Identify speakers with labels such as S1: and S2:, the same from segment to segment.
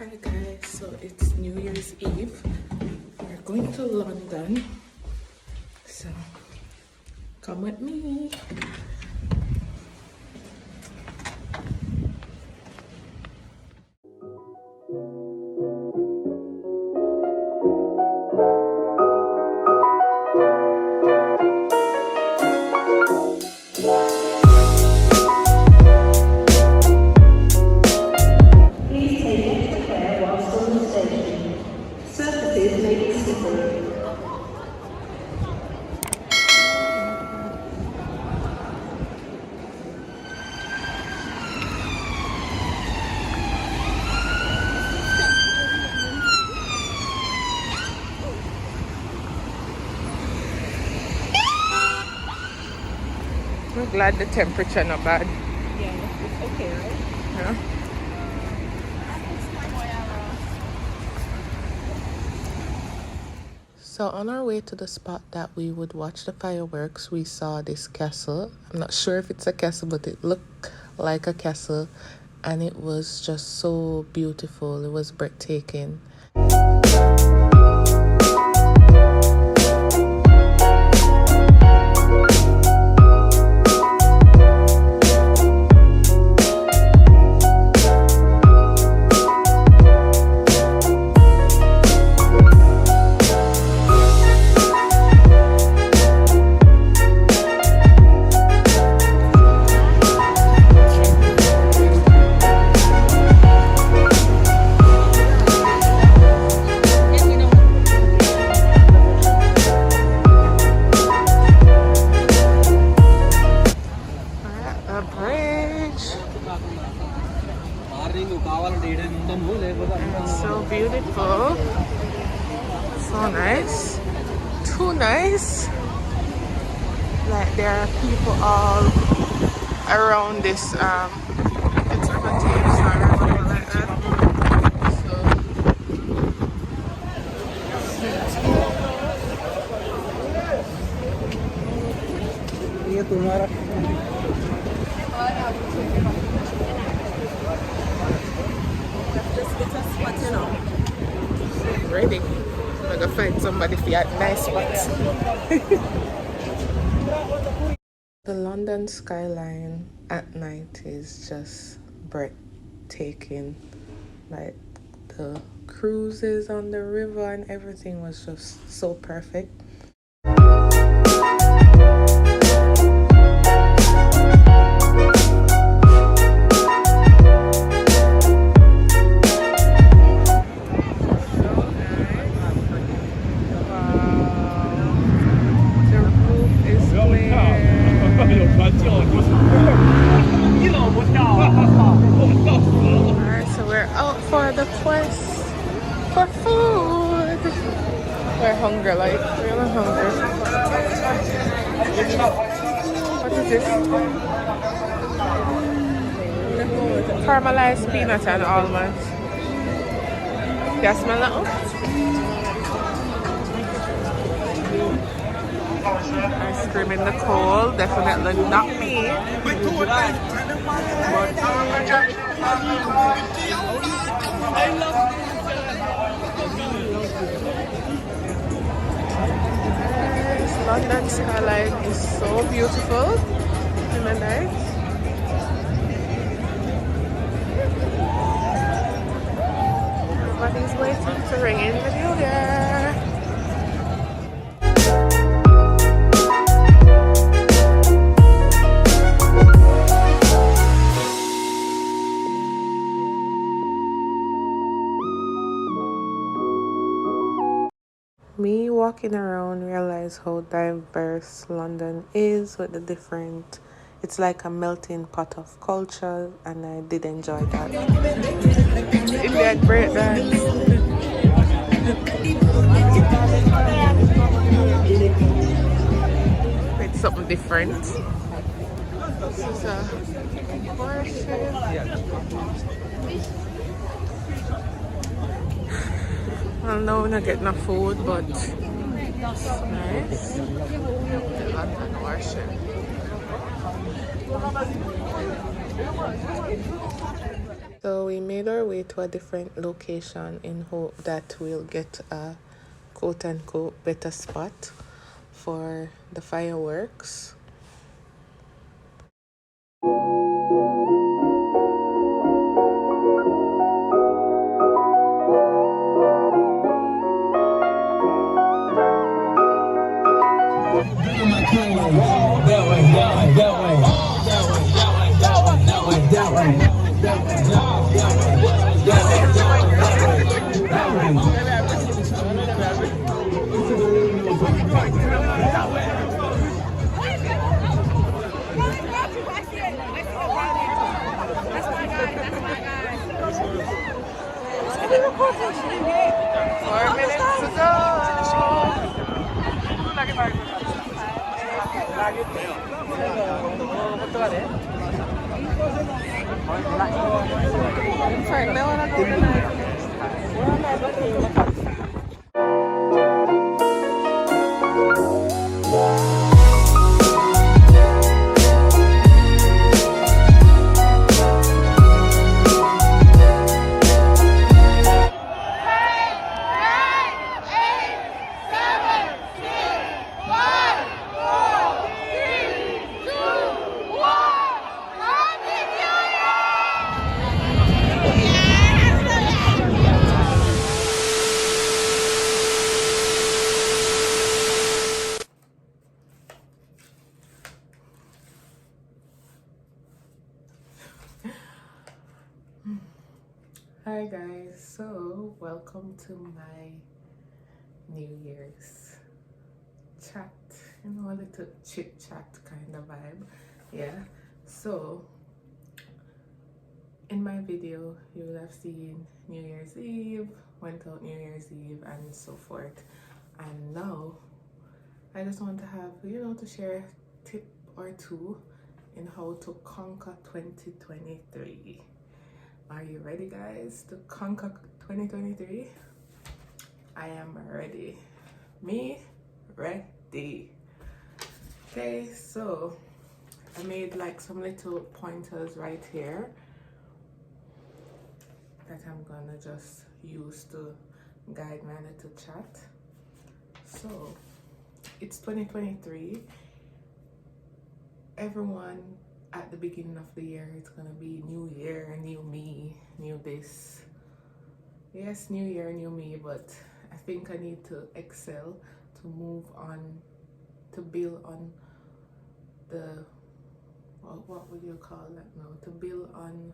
S1: Hi guys, so it's New Year's Eve. We're going to London, so come with me. I'm glad the temperature not bad.
S2: Yeah, it's okay, right?
S1: Yeah. So on our way to the spot that we would watch the fireworks, we saw this castle. I'm not sure if it's a castle, but it looked like a castle, and it was just so beautiful. It was breathtaking. It's so beautiful, so nice, too nice. Like there are people all around this conservatives or whatever like that.
S3: ये तुम्हारा
S1: Ready? I'm gonna find somebody for that nice spots. The London skyline at night is just breathtaking. Like the cruises on the river and everything was just so perfect. Alright, so we're out for the quest for food. We're hungry, like really hungry. What is this? Caramelized peanut and almonds. You smell that one? Ice cream in the cold, definitely not me. This London skyline is so beautiful in the night. Everybody's waiting to ring in the new year. Me walking around realize how diverse London is with the different, it's like a melting pot of culture, and I did enjoy that. Indian breakdance. It's something different. This is a worship. I know we're not getting no food, but it's nice. The London worship. So we made our way to a different location in hope that we'll get a quote unquote better spot for the fireworks. Hi guys, so welcome to my New Year's chat, a little chit chat kind of vibe. Yeah, so in my video you will have seen New Year's Eve, went out New Year's Eve and so forth, and now I just want to have to share a tip or two in how to conquer 2023. Are you ready guys to conquer 2023? I am ready. Me ready. Okay, so I made like some little pointers right here that I'm gonna just use to guide my little chat. So it's 2023. Everyone at the beginning of the year, it's gonna be new year, new me, new this. Yes, new year, new me, but I think I need to excel, to move on, to build on the, what would you call that now? To build on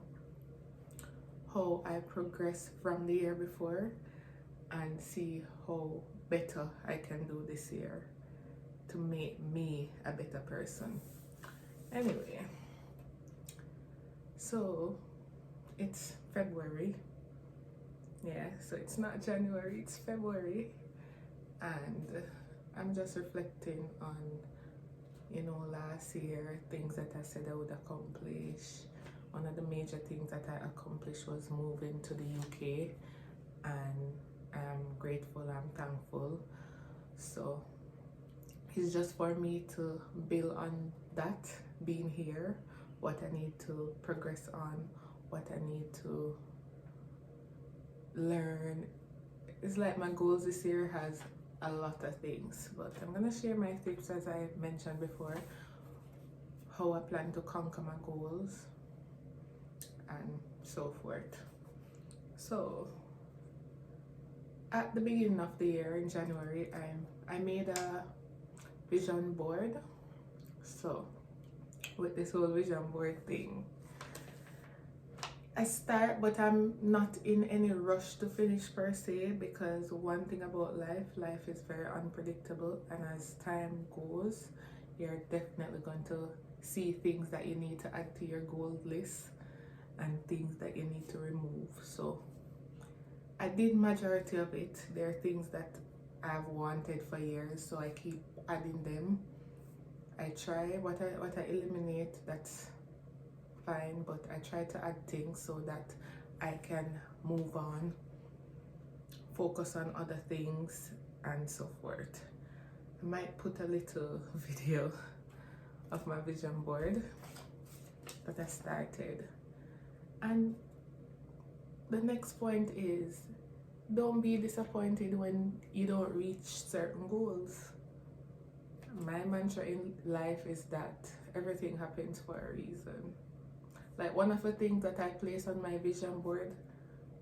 S1: how I progressed from the year before and see how better I can do this year to make me a better person. Anyway, so it's February. Yeah, so it's not January, it's February, and I'm just reflecting on last year, things that I said I would accomplish. One of the major things that I accomplished was moving to the UK, and I'm grateful, I'm thankful. So it's just for me to build on that, being here, what I need to progress on, what I need to learn. It's like my goals this year has a lot of things, but I'm gonna share my tips, as I mentioned before, how I plan to conquer my goals and so forth. So at the beginning of the year in January, I made a vision board. So with this whole vision board thing, I start, but I'm not in any rush to finish per se, because one thing about life is very unpredictable, and as time goes, you're definitely going to see things that you need to add to your goal list and things that you need to remove. So I did majority of it. There are things that I've wanted for years, so I keep adding them. I try what I eliminate, that's fine, but I try to add things so that I can move on, focus on other things and so forth. I might put a little video of my vision board that I started, and the next point is, don't be disappointed when you don't reach certain goals. My mantra in life is that everything happens for a reason. Like, one of the things that I place on my vision board,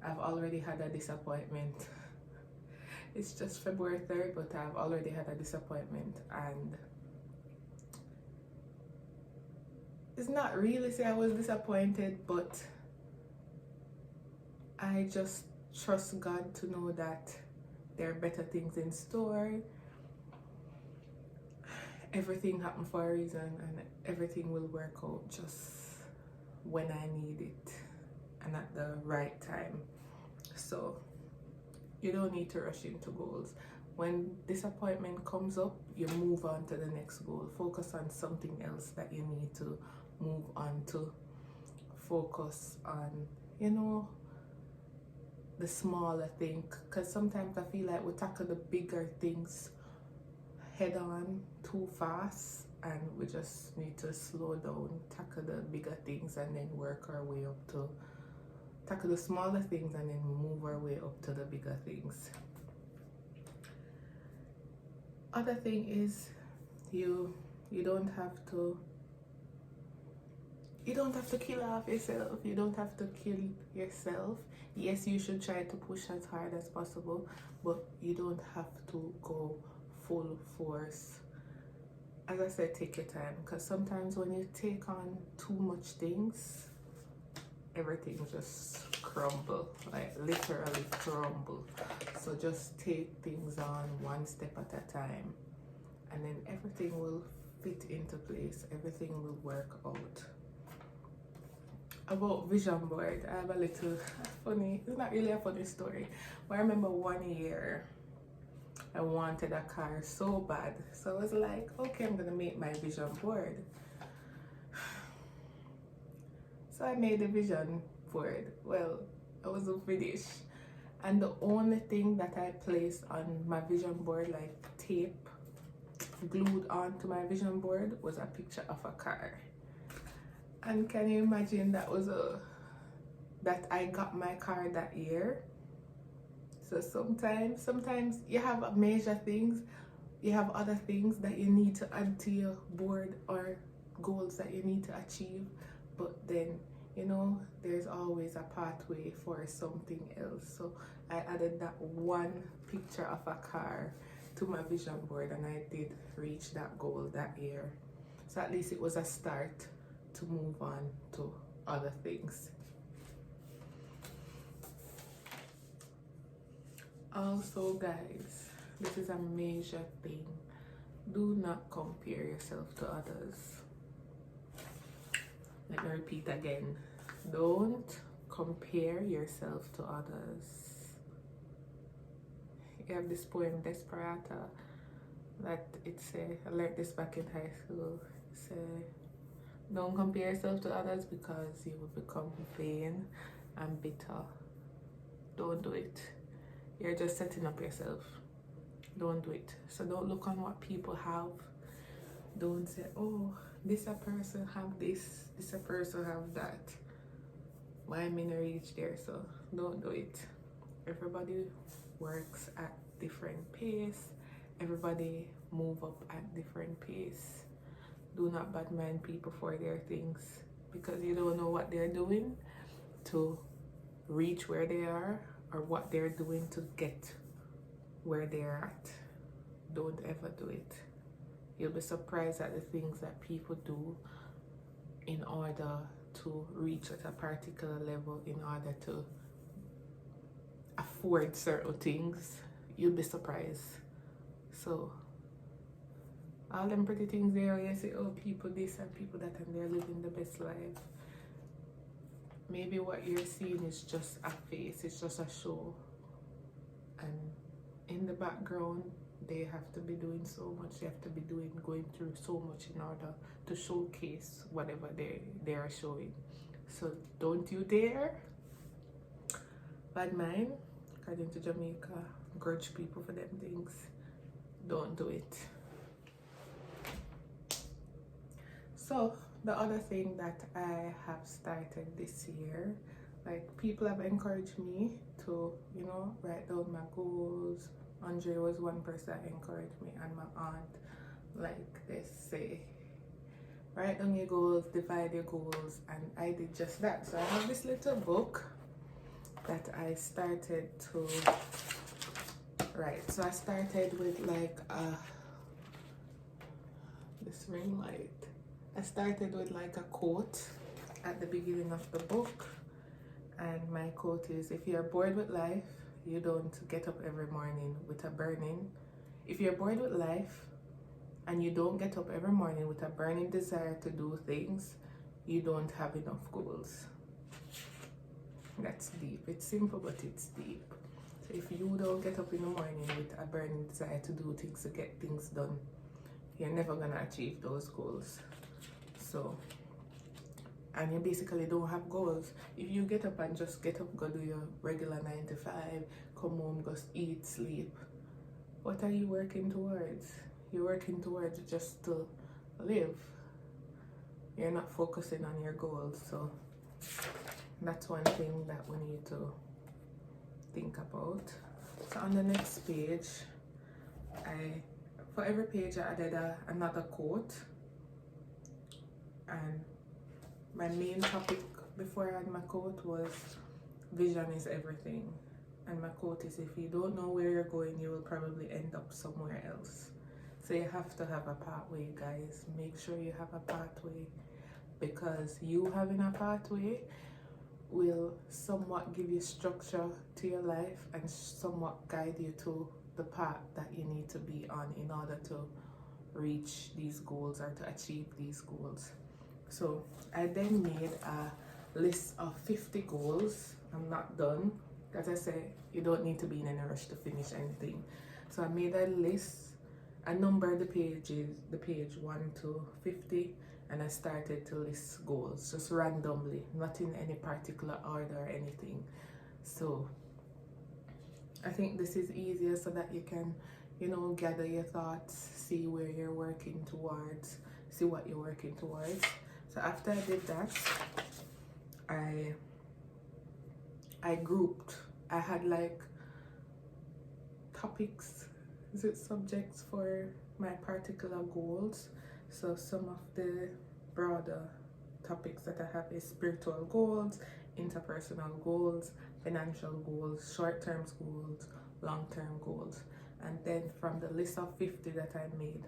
S1: I've already had a disappointment. It's just February 3rd, but I've already had a disappointment, and it's not really say I was disappointed, but I just trust God to know that there are better things in store. Everything happened for a reason, and everything will work out just when I need it and at the right time. So you don't need to rush into goals. When disappointment comes up, you move on to the next goal. Focus on something else that you need to move on to. Focus on, you know, the smaller thing, because sometimes I feel like we tackle the bigger things head on too fast, and we just need to slow down, tackle the bigger things, and then work our way up to tackle the smaller things, and then move our way up to the bigger things. Other thing is, you don't have to kill off yourself. You don't have to kill yourself. Yes, you should try to push as hard as possible, but you don't have to go full force. As I said, take your time, because sometimes when you take on too much things, everything just crumble, like literally crumble. So just take things on one step at a time, and then everything will fit into place. Everything will work out. About vision board, I have a little funny, it's not really a funny story, but I remember one year I wanted a car so bad, so I was like, okay, I'm gonna make my vision board. So I made a vision board. Well, I wasn't finished, and the only thing that I placed on my vision board, like tape glued onto my vision board, was a picture of a car. And can you imagine, that I got my car that year? So sometimes you have major things, you have other things that you need to add to your board, or goals that you need to achieve, but then, you know, there's always a pathway for something else. So I added that one picture of a car to my vision board, and I did reach that goal that year. So at least it was a start to move on to other things. Also, guys, this is a major thing. Do not compare yourself to others. Let me repeat again. Don't compare yourself to others. You have this poem, Desperata, that it's I learned this back in high school. It's don't compare yourself to others, because you will become vain and bitter. Don't do it. You're just setting up yourself. Don't do it. So don't look on what people have. Don't say, oh, this a person have this a person have that. Why am I not reach there? So don't do it. Everybody works at different pace. Everybody move up at different pace. Do not badmine people for their things, because you don't know what they're doing to reach where they are, or what they're doing to get where they're at. Don't ever do it. You'll be surprised at the things that people do in order to reach at a particular level, in order to afford certain things. You'll be surprised. So all them pretty things there, you say, oh, people this and people that, and they're living the best life. Maybe what you're seeing is just a face, it's just a show, and in the background they have to be doing so much, they have to be going through so much in order to showcase whatever they are showing. So don't you dare bad mind, according to Jamaica, grudge people for them things. Don't do it. So the other thing that I have started this year, Like, people have encouraged me to, you know, write down my goals. Andre was one person that encouraged me, and my aunt. Like they say, write down your goals, divide your goals, and I did just that. So I have this little book that I started to write. So I started with like this ring light. I started with like a quote at the beginning of the book, and my quote is, if you're bored with life, you don't get up every morning with a burning. If you're bored with life and you don't get up every morning with a burning desire to do things, you don't have enough goals. That's deep. It's simple, but it's deep. So if you don't get up in the morning with a burning desire to do things, to get things done, you're never gonna achieve those goals. So, and you basically don't have goals. If you get up and just get up, go do your regular 9 to 5, come home, just eat, sleep, what are you working towards? You're working towards just to live. You're not focusing on your goals. So that's one thing that we need to think about. So on the next page, for every page I added another quote, and my main topic before I had my quote was vision is everything. And my quote is, if you don't know where you're going, you will probably end up somewhere else. So you have to have a pathway, guys. Make sure you have a pathway, because you having a pathway will somewhat give you structure to your life and somewhat guide you to the path that you need to be on in order to reach these goals or to achieve these goals. So I then made a list of 50 goals. I'm not done. As I say, you don't need to be in any rush to finish anything. So I made a list. I numbered the pages, the page 1 to 50, and I started to list goals just randomly, not in any particular order or anything. So I think this is easier so that you can, you know, gather your thoughts, see where you're working towards, see what you're working towards. So after I did that, I grouped. I had like topics, is it subjects for my particular goals. So some of the broader topics that I have is spiritual goals, interpersonal goals, financial goals, short-term goals, long-term goals. And then from the list of 50 that I made,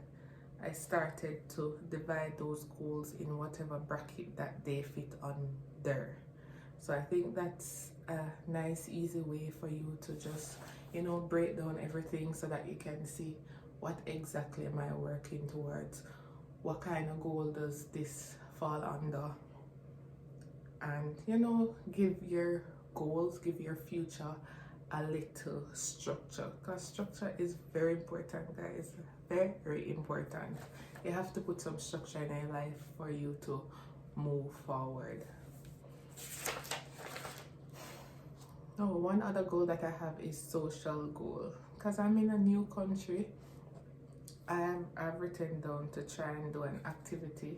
S1: I started to divide those goals in whatever bracket that they fit on there. So I think that's a nice, easy way for you to just, you know, break down everything so that you can see what exactly am I working towards, what kind of goal does this fall under, and, you know, give your goals, give your future a little structure, because structure is very important, guys. Very important. You have to put some structure in your life for you to move forward. Oh, one other goal that I have is social goal, because I'm in a new country. I've written down to try and do an activity,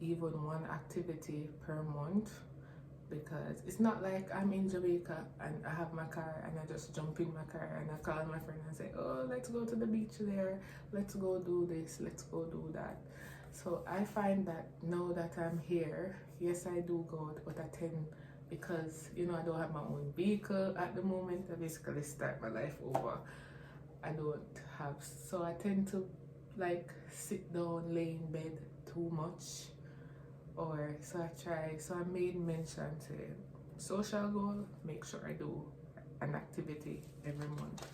S1: even one activity per month, because it's not like I'm in Jamaica and I have my car and I just jump in my car and I call my friend and say, oh, let's go to the beach there, let's go do this, let's go do that. So I find that now that I'm here, yes, I do go out, but I tend, because, you know, I don't have my own vehicle at the moment, I basically start my life over. I don't have, so I tend to like sit down, lay in bed too much, or so I made mention to social goal, make sure I do an activity every month.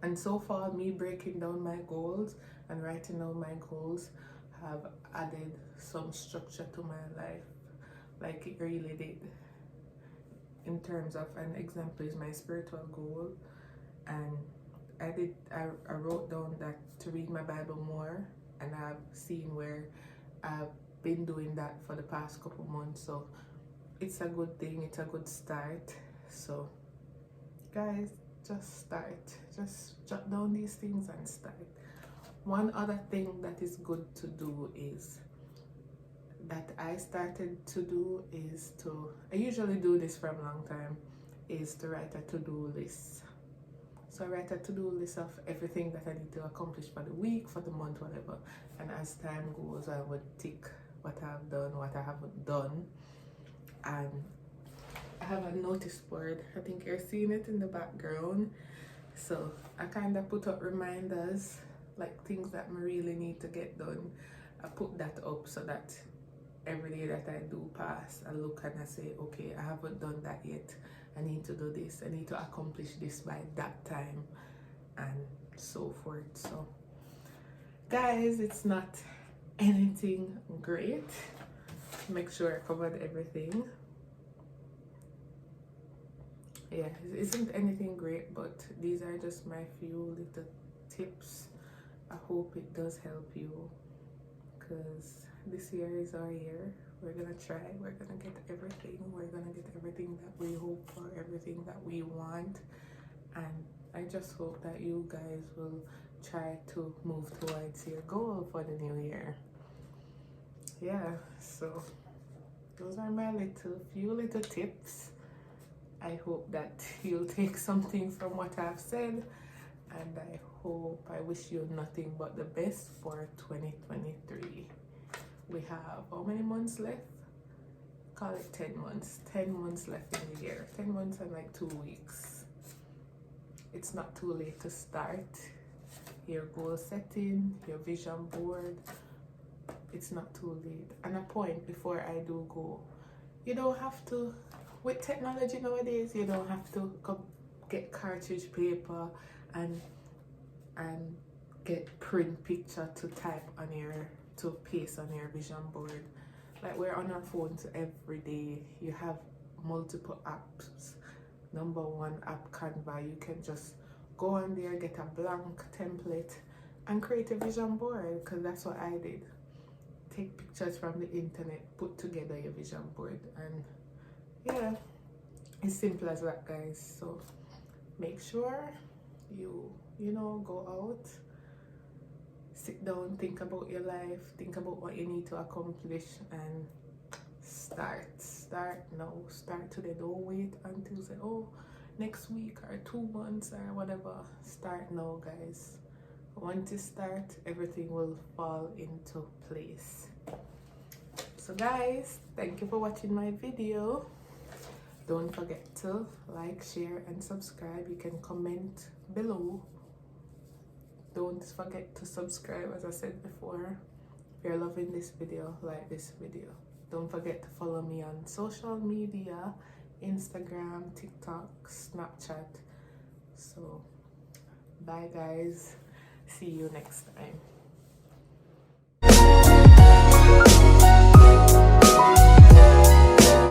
S1: And so far, me breaking down my goals and writing down my goals have added some structure to my life, like it really did. In terms of an example is my spiritual goal, and I wrote down that to read my Bible more, and I've seen where I've been doing that for the past couple months, so it's a good thing, it's a good start. So guys, just start, just jot down these things and start. One other thing that is good to do is that I started to do is I usually do this for a long time, is to write a to-do list. So I write a to-do list of everything that I need to accomplish for the week, for the month, whatever. And as time goes, I would tick what I've done, what I haven't done. And I have a notice board. I think you're seeing it in the background. So I kind of put up reminders, like things that I really need to get done. I put that up so that every day that I do pass, I look and I say, okay, I haven't done that yet. I need to do this. I need to accomplish this by that time, and so forth. So guys, it's not anything great. Make sure I covered everything. Yeah, it isn't anything great, but these are just my few little tips. I hope it does help you, because this year is our year. We're gonna try, we're gonna get everything, we're gonna get everything that we hope for, everything that we want. And I just hope that you guys will try to move towards your goal for the new year. Yeah, so those are my few little tips. I hope that you'll take something from what I've said, and I wish you nothing but the best for 2023. We have how many months left? Call it 10 months. 10 months left in the year. 10 months and like 2 weeks. It's not too late to start your goal setting, your vision board. It's not too late. And a point before I do go, you don't have to, with technology nowadays, you don't have to get cartridge paper and get print picture to type on to paste on your vision board. Like, we're on our phones every day. You have multiple apps. Number one app, Canva. You can just go on there, get a blank template and create a vision board, because that's what I did. Take pictures from the internet, put together your vision board, and yeah, it's simple as that, guys. So make sure you go out, sit down, think about your life, think about what you need to accomplish, and start now. Start today. Don't wait until say, oh, next week or 2 months or whatever. Start now, guys. Once you start, everything will fall into place. So guys, thank you for watching my video. Don't forget to like, share and subscribe. You can comment below. Don't forget to subscribe, as I said before. If you're loving this video, like this video. Don't forget to follow me on social media, Instagram, TikTok, Snapchat. So bye guys, see you next time.